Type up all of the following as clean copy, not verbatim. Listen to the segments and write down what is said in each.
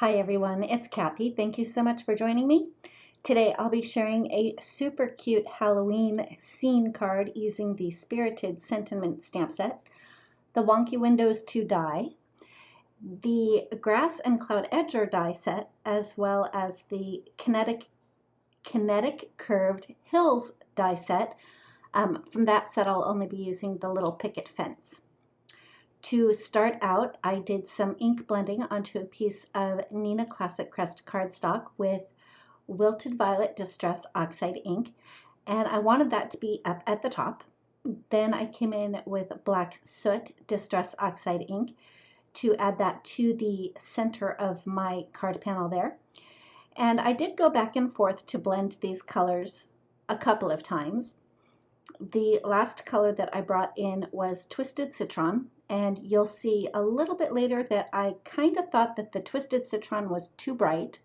Hi everyone, it's Kathy. Thank you so much for joining me. Today I'll be sharing a super cute Halloween scene card using the Spirited Sentiment stamp set, the Wonky Windows 2 die, the Grass and Cloud Edger die set, as well as the Kinetic Curved Hills die set. From that set I'll only be using the little picket fence. To start out, I did some ink blending onto a piece of Nina Classic Crest cardstock with Wilted Violet Distress Oxide ink, and I wanted that to be up at the top. Then I came in with Black Soot Distress Oxide ink to add that to the center of my card panel there. And I did go back and forth to blend these colors a couple of times. The last color that I brought in was Twisted Citron, and you'll see a little bit later that I kind of thought that the Twisted Citron was too bright,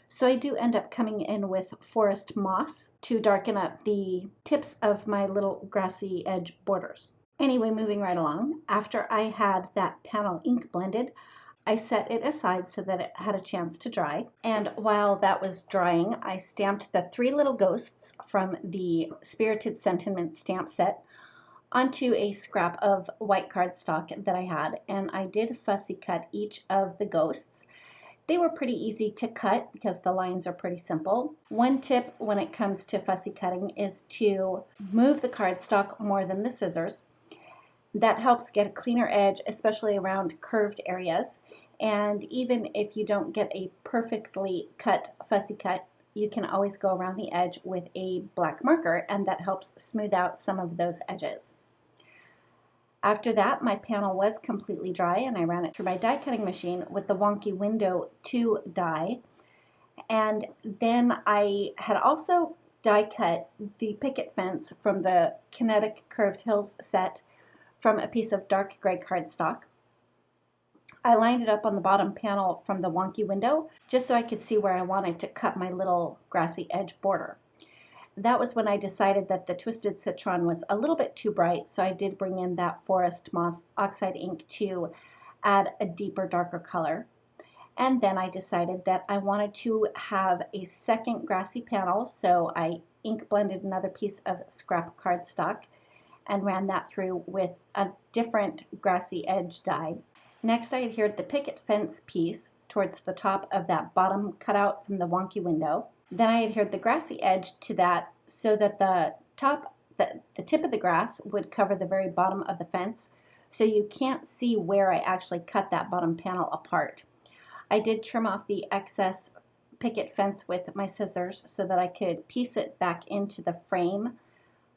so I do end up coming in with Forest Moss to darken up the tips of my little grassy edge borders. Anyway, moving right along, after I had that panel ink blended, I set it aside so that it had a chance to dry. And while that was drying, I stamped the three little ghosts from the Spirited Sentiment stamp set onto a scrap of white cardstock that I had. And I did fussy cut each of the ghosts. They were pretty easy to cut because the lines are pretty simple. One tip when it comes to fussy cutting is to move the cardstock more than the scissors. That helps get a cleaner edge, especially around curved areas. And even if you don't get a perfectly cut fussy cut, you can always go around the edge with a black marker, and that helps smooth out some of those edges. After that, my panel was completely dry, and I ran it through my die cutting machine with the Wonky Window 2 die. And then I had also die cut the picket fence from the Kinetic Curved Hills set from a piece of dark gray cardstock. I lined it up on the bottom panel from the Wonky Window just so I could see where I wanted to cut my little grassy edge border. That was when I decided that the Twisted Citron was a little bit too bright, so I did bring in that Forest Moss Oxide ink to add a deeper, darker color. And then I decided that I wanted to have a second grassy panel, so I ink blended another piece of scrap cardstock and ran that through with a different grassy edge die. Next, I adhered the picket fence piece towards the top of that bottom cutout from the Wonky Window. Then I adhered the grassy edge to that so that the tip of the grass would cover the very bottom of the fence, so you can't see where I actually cut that bottom panel apart. I did trim off the excess picket fence with my scissors so that I could piece it back into the frame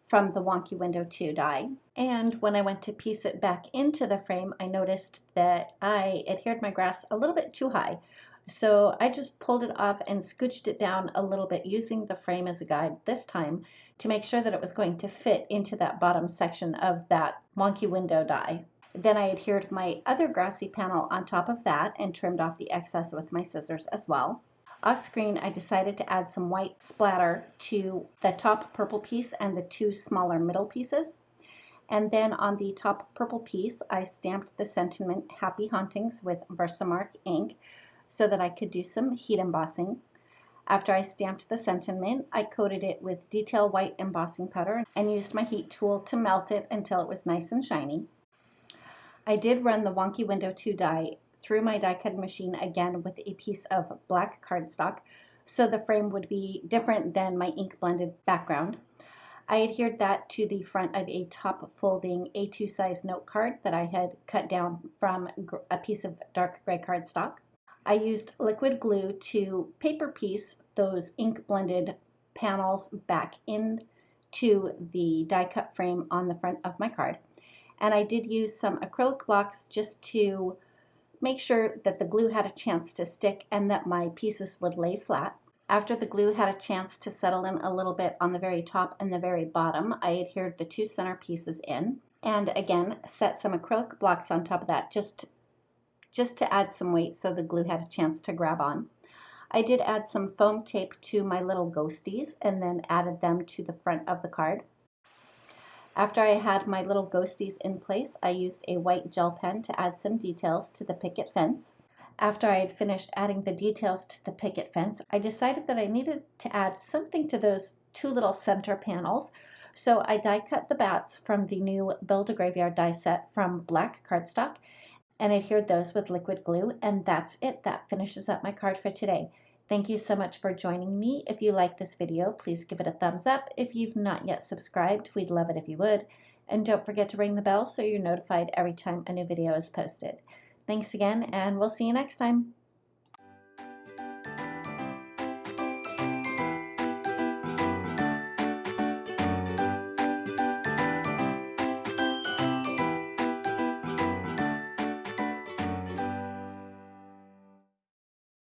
from the Wonky Window 2 die. And when I went to piece it back into the frame, I noticed that I adhered my grass a little bit too high. So I just pulled it off and scooched it down a little bit using the frame as a guide this time to make sure that it was going to fit into that bottom section of that Wonky Window die. Then I adhered my other grassy panel on top of that and trimmed off the excess with my scissors as well. Off screen, I decided to add some white splatter to the top purple piece and the two smaller middle pieces. And then on the top purple piece, I stamped the sentiment Happy Hauntings with Versamark ink so that I could do some heat embossing. After I stamped the sentiment, I coated it with detail white embossing powder and used my heat tool to melt it until it was nice and shiny. I did run the Wonky Window 2 die through my die cutting machine again with a piece of black cardstock so the frame would be different than my ink blended background. I adhered that to the front of a top folding A2 size note card that I had cut down from a piece of dark gray cardstock. I used liquid glue to paper piece those ink blended panels back into the die cut frame on the front of my card. And I did use some acrylic blocks just to make sure that the glue had a chance to stick and that my pieces would lay flat. After the glue had a chance to settle in a little bit on the very top and the very bottom, I adhered the two center pieces in and again set some acrylic blocks on top of that just to add some weight so the glue had a chance to grab on. I did add some foam tape to my little ghosties and then added them to the front of the card. After I had my little ghosties in place, I used a white gel pen to add some details to the picket fence. After I had finished adding the details to the picket fence, I decided that I needed to add something to those two little center panels. So I die cut the bats from the new Build a Graveyard die set from black cardstock and adhered those with liquid glue. And that's it. That finishes up my card for today. Thank you so much for joining me. If you like this video, please give it a thumbs up. If you've not yet subscribed, we'd love it if you would. And don't forget to ring the bell so you're notified every time a new video is posted. Thanks again, and we'll see you next time.